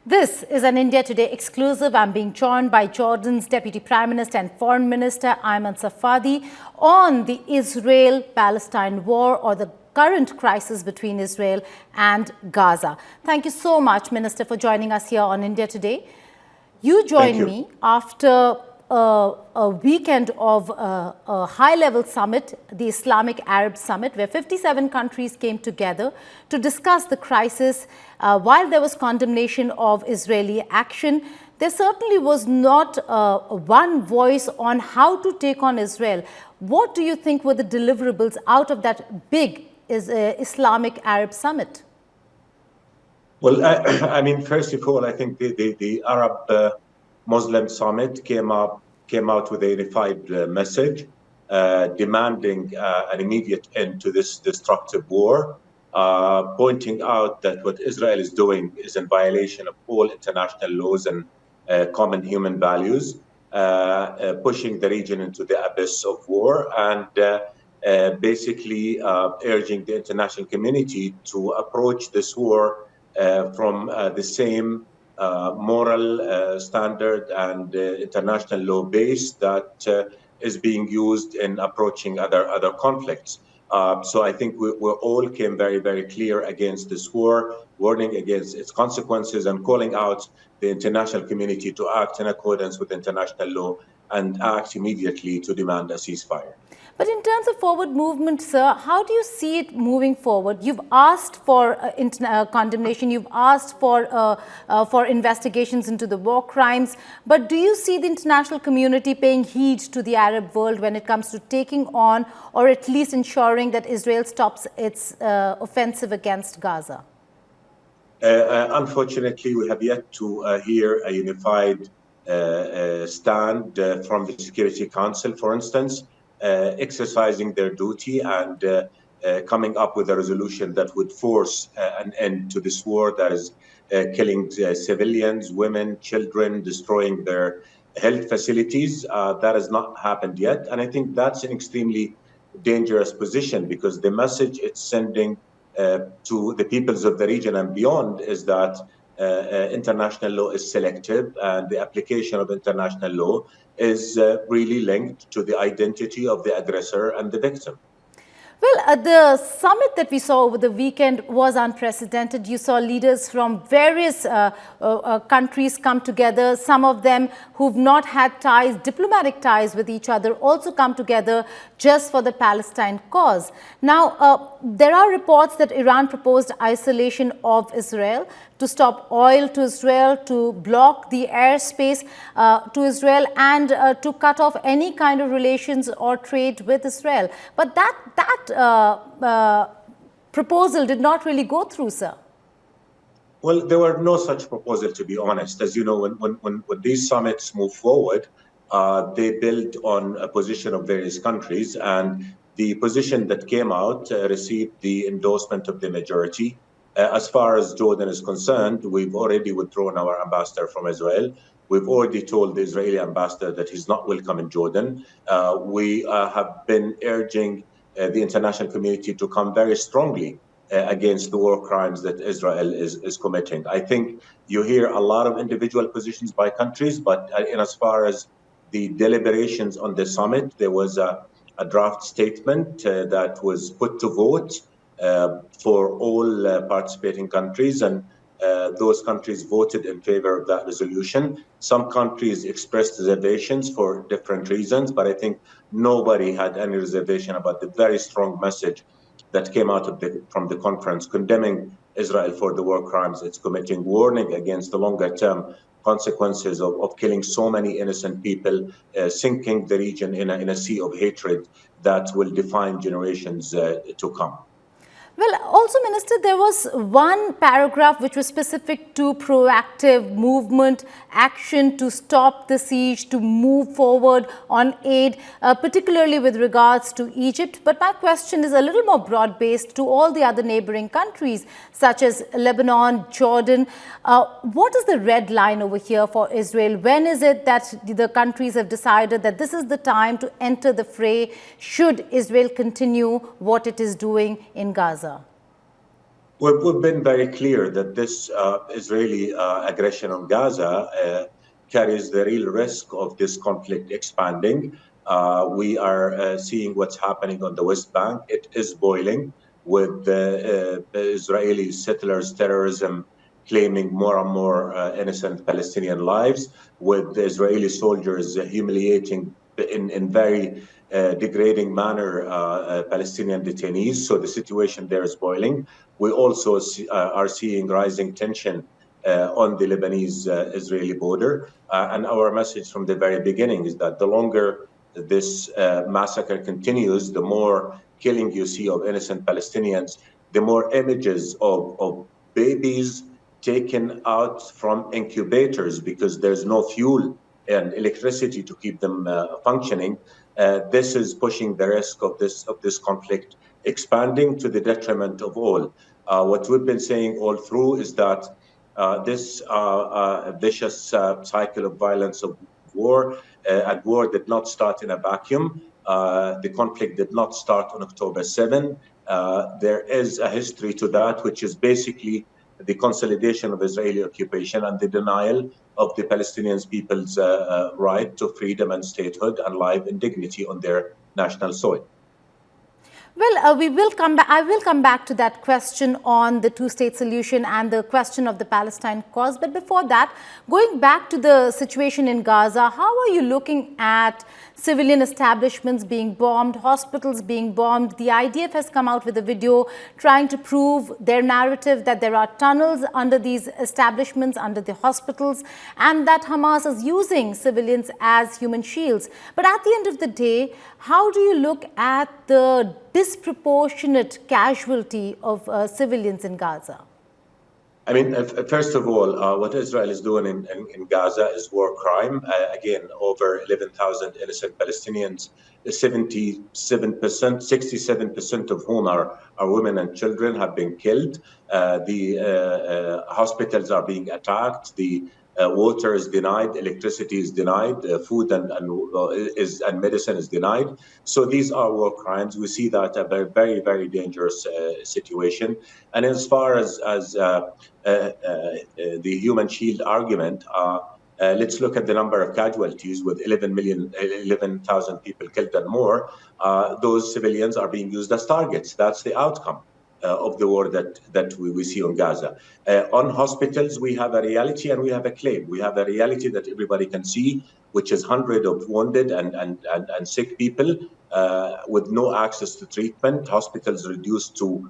This is an India Today exclusive. I'm being joined by Jordan's Deputy Prime Minister and Foreign Minister Ayman Safadi on the Israel-Palestine war, or the current crisis between Israel and Gaza. Thank you so much, Minister, for joining us here on India Today. You join me after a weekend of a high-level summit, the Islamic Arab Summit, where 57 countries came together to discuss the crisis. While there was condemnation of Israeli action, there certainly was not one voice on how to take on Israel. What do you think were the deliverables out of that big Islamic Arab Summit? Well, I mean, first of all, I think the Arab Muslim Summit came out with a unified message demanding an immediate end to this destructive war, pointing out that what Israel is doing is in violation of all international laws and common human values, pushing the region into the abyss of war, and basically urging the international community to approach this war from the same moral standard and international law base that is being used in approaching other conflicts. So I think we all came very, very clear against this war, warning against its consequences and calling out the international community to act in accordance with international law and act immediately to demand a ceasefire. But in terms of forward movement, sir, how do you see it moving forward? You've asked for condemnation, you've asked for investigations into the war crimes, but do you see the international community paying heed to the Arab world when it comes to taking on, or at least ensuring that Israel stops its offensive against Gaza? Unfortunately, we have yet to hear a unified stand from the Security Council, for instance, exercising their duty and coming up with a resolution that would force an end to this war that is killing civilians, women, children, destroying their health facilities. That has not happened yet. And I think that's an extremely dangerous position, because the message it's sending to the peoples of the region and beyond is that international law is selective, and the application of international law is really linked to the identity of the aggressor and the victim. Well, the summit that we saw over the weekend was unprecedented. You saw leaders from various countries come together. Some of them who've not had ties, diplomatic ties with each other, also come together just for the Palestine cause. Now, there are reports that Iran proposed isolation of Israel, to stop oil to Israel, to block the airspace to Israel, and to cut off any kind of relations or trade with Israel. But that proposal did not really go through, sir. Well, there were no such proposal, to be honest. As you know, when these summits move forward, they build on a position of various countries, and the position that came out received the endorsement of the majority. As far as Jordan is concerned, we've already withdrawn our ambassador from Israel. We've already told the Israeli ambassador that he's not welcome in Jordan. We have been urging the international community to come very strongly against the war crimes that Israel is committing. I think you hear a lot of individual positions by countries, but in as far as the deliberations on the summit, there was a draft statement that was put to vote for all participating countries, and those countries voted in favor of that resolution. Some countries expressed reservations for different reasons, but I think nobody had any reservation about the very strong message that came out of from the conference, condemning Israel for the war crimes it's committing, warning against the longer-term consequences of killing so many innocent people, sinking the region in a sea of hatred that will define generations to come. Well, also, Minister, there was one paragraph which was specific to proactive movement, action to stop the siege, to move forward on aid, particularly with regards to Egypt. But my question is a little more broad-based to all the other neighboring countries, such as Lebanon, Jordan. What is the red line over here for Israel? When is it that the countries have decided that this is the time to enter the fray, should Israel continue what it is doing in Gaza? We've been very clear that this Israeli aggression on Gaza carries the real risk of this conflict expanding. We are seeing what's happening on the West Bank. It is boiling with the Israeli settlers' terrorism claiming more and more innocent Palestinian lives, with the Israeli soldiers humiliating in very degrading manner Palestinian detainees. So the situation there is boiling. We also are seeing rising tension on the Lebanese-Israeli border. And our message from the very beginning is that the longer this massacre continues, the more killing you see of innocent Palestinians, the more images of babies taken out from incubators because there's no fuel and electricity to keep them functioning. This is pushing the risk of this conflict expanding to the detriment of all. What we've been saying all through is that this vicious cycle of violence of war, and war did not start in a vacuum. The conflict did not start on October 7. There is a history to that, which is basically the consolidation of Israeli occupation and the denial of the Palestinian people's right to freedom and statehood and life and dignity on their national soil. Well, we will come back. I will come back to that question on the two-state solution and the question of the Palestine cause. But before that, going back to the situation in Gaza, how are you looking at civilian establishments being bombed, hospitals being bombed? The IDF has come out with a video trying to prove their narrative that there are tunnels under these establishments, under the hospitals, and that Hamas is using civilians as human shields. But at the end of the day, how do you look at the disproportionate casualty of civilians in Gaza? I mean, first of all, what Israel is doing in Gaza is war crime. Again, over 11,000 innocent Palestinians, 67% of whom are women and children, have been killed. The hospitals are being attacked. The water is denied, electricity is denied, food and medicine is denied. So these are war crimes. We see that a very, very dangerous situation. And as far as the human shield argument, let's look at the number of casualties with 11,000 people killed and more. Those civilians are being used as targets. That's the outcome of the war that we see on Gaza. On hospitals, we have a reality and we have a claim. We have a reality that everybody can see, which is hundreds of wounded and sick people with no access to treatment, hospitals reduced to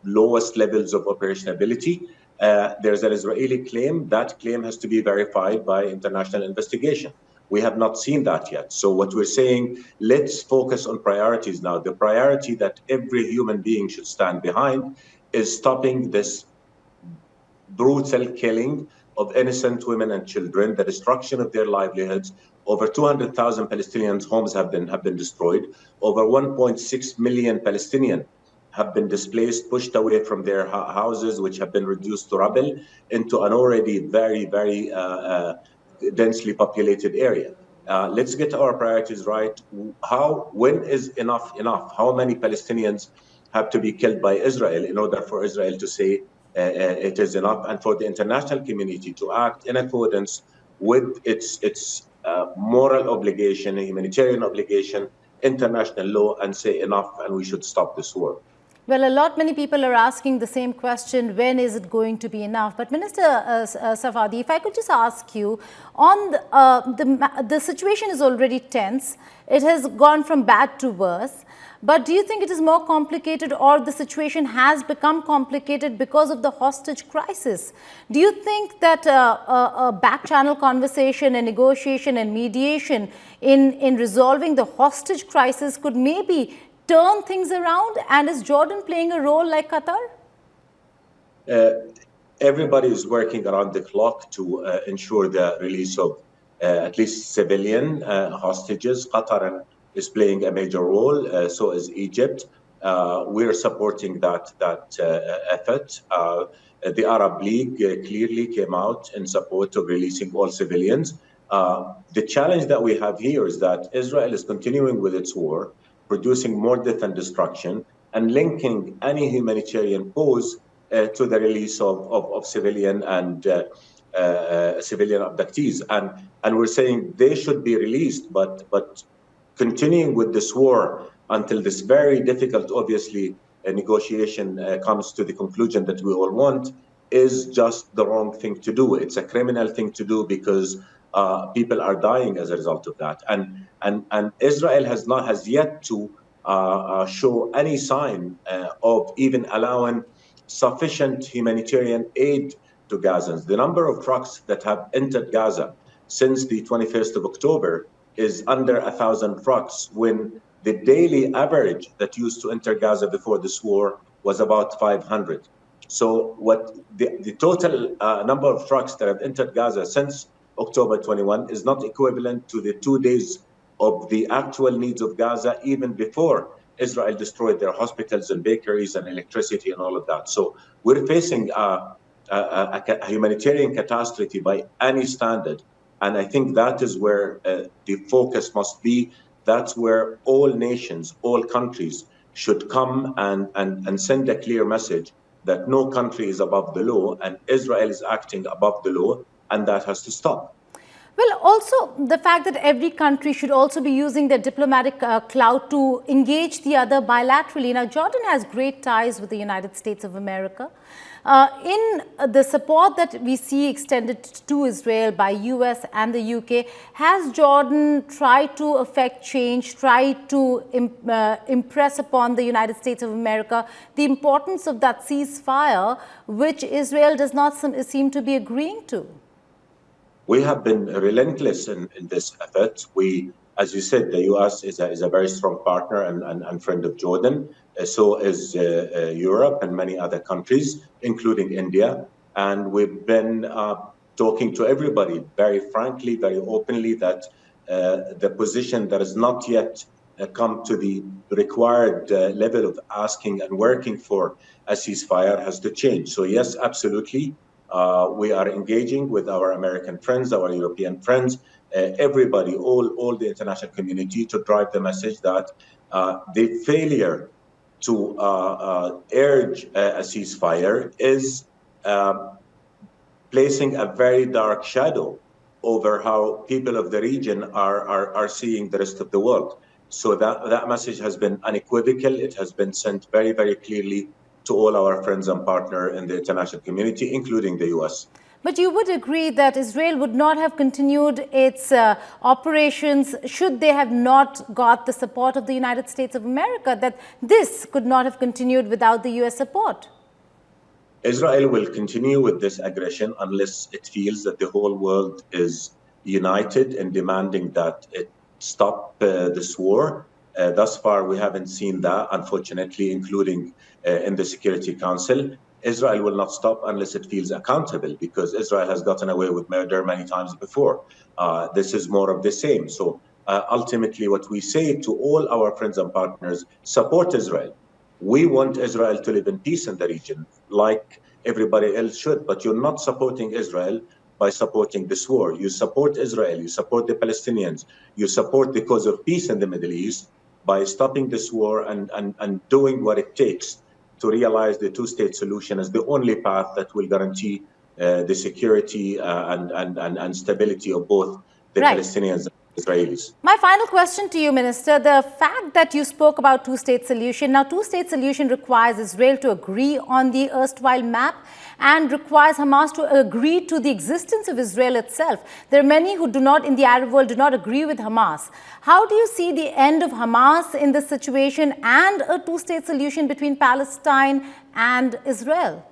lowest levels of operationability. There's an Israeli claim. That claim has to be verified by international investigation. We have not seen that yet. So what we're saying, let's focus on priorities now. The priority that every human being should stand behind is stopping this brutal killing of innocent women and children, the destruction of their livelihoods. Over 200,000 Palestinians' homes have been destroyed. Over 1.6 million Palestinians have been displaced, pushed away from their houses, which have been reduced to rubble, into an already very, very densely populated area. Let's get our priorities right. When is enough enough? How many Palestinians have to be killed by Israel in order for Israel to say it is enough, and for the international community to act in accordance with its moral obligation, humanitarian obligation, international law, and say enough, and we should stop this war? Well, many people are asking the same question, when is it going to be enough? But Minister Safadi, if I could just ask you, on the situation is already tense. It has gone from bad to worse. But do you think it is more complicated, or the situation has become complicated because of the hostage crisis? Do you think that a back-channel conversation and negotiation and mediation in resolving the hostage crisis could maybe turn things around? And is Jordan playing a role like Qatar? Everybody is working around the clock to ensure the release of at least civilian hostages. Qatar is playing a major role, so is Egypt. We're supporting that effort. The Arab League clearly came out in support of releasing all civilians. The challenge that we have here is that Israel is continuing with its war, producing more death and destruction, and linking any humanitarian pause to the release of civilian and civilian abductees. And we're saying they should be released, but continuing with this war until this very difficult, obviously, negotiation comes to the conclusion that we all want is just the wrong thing to do. It's a criminal thing to do because people are dying as a result of that. And Israel has yet to show any sign of even allowing sufficient humanitarian aid to Gazans. The number of trucks that have entered Gaza since the 21st of October is under 1,000 trucks, when the daily average that used to enter Gaza before this war was about 500. So what the total number of trucks that have entered Gaza since October 21 is not equivalent to the 2 days of the actual needs of Gaza, even before Israel destroyed their hospitals and bakeries and electricity and all of that. So we're facing a humanitarian catastrophe by any standard. And I think that is where the focus must be. That's where all nations, all countries should come and send a clear message that no country is above the law, and Israel is acting above the law, and that has to stop. Well, also the fact that every country should also be using their diplomatic clout to engage the other bilaterally. Now, Jordan has great ties with the United States of America. In the support that we see extended to Israel by US and the UK, has Jordan tried to affect change, tried to impress upon the United States of America the importance of that ceasefire, which Israel does not seem to be agreeing to? We have been relentless in this effort. We, as you said, the U.S. is a very strong partner and friend of Jordan. So is Europe and many other countries, including India. And we've been talking to everybody very frankly, very openly, that the position that has not yet come to the required level of asking and working for a ceasefire has to change. So yes, absolutely. We are engaging with our American friends, our European friends, everybody, all the international community, to drive the message that the failure to urge a ceasefire is placing a very dark shadow over how people of the region are seeing the rest of the world. So that message has been unequivocal. It has been sent very, very clearly to all our friends and partners in the international community, including the US. But you would agree that Israel would not have continued its operations should they have not got the support of the United States of America, that this could not have continued without the US support? Israel will continue with this aggression unless it feels that the whole world is united in demanding that it stop this war. Thus far, we haven't seen that, unfortunately, including in the Security Council. Israel will not stop unless it feels accountable, because Israel has gotten away with murder many times before. This is more of the same. So ultimately, what we say to all our friends and partners, support Israel. We want Israel to live in peace in the region, like everybody else should, but you're not supporting Israel by supporting this war. You support Israel, you support the Palestinians, you support the cause of peace in the Middle East by stopping this war and doing what it takes to realize the two-state solution as the only path that will guarantee the security and stability of both the Palestinians and Israelis. My final question to you, Minister, the fact that you spoke about two-state solution. Now, two-state solution requires Israel to agree on the erstwhile map and requires Hamas to agree to the existence of Israel itself. There are many who do not, in the Arab world, do not agree with Hamas. How do you see the end of Hamas in this situation and a two-state solution between Palestine and Israel?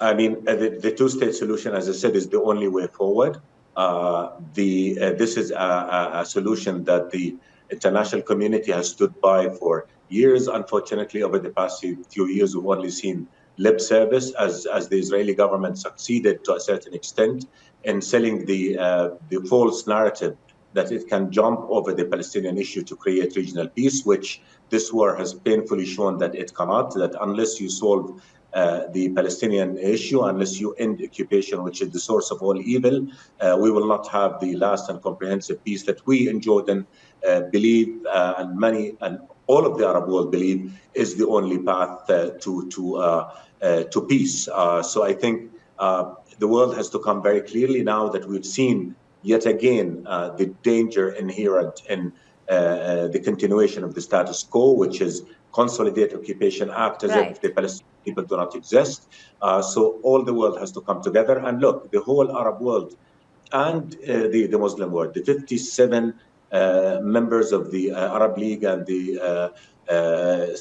I mean, the two-state solution, as I said, is the only way forward. This is a solution that the international community has stood by for years. Unfortunately, over the past few years, we've only seen lip service as the Israeli government succeeded to a certain extent in selling the false narrative that it can jump over the Palestinian issue to create regional peace, which this war has painfully shown that it cannot, that unless you solve the Palestinian issue, unless you end occupation, which is the source of all evil, we will not have the last and comprehensive peace that we in Jordan believe, and many and all of the Arab world believe is the only path to peace. So I think the world has to come very clearly now that we've seen yet again the danger inherent in the continuation of the status quo, which is consolidate occupation, act as if the Palestinian people do not exist. So all the world has to come together. And look, the whole Arab world and the Muslim world, the 57 members of the Arab League and the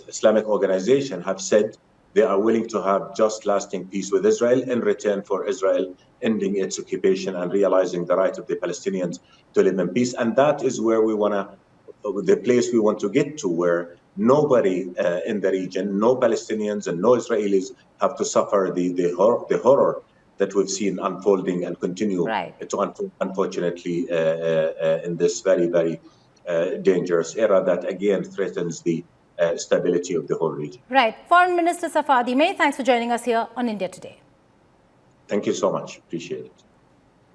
Islamic organization have said they are willing to have just lasting peace with Israel in return for Israel ending its occupation and realizing the right of the Palestinians to live in peace. And that is where we want to, the place we want to get to, where nobody in the region, no Palestinians and no Israelis have to suffer the horror that we've seen unfolding and continue to unfold, unfortunately, in this very, very dangerous era that again threatens the stability of the whole region. Right. Foreign Minister Safadi, many thanks for joining us here on India Today. Thank you so much. Appreciate it.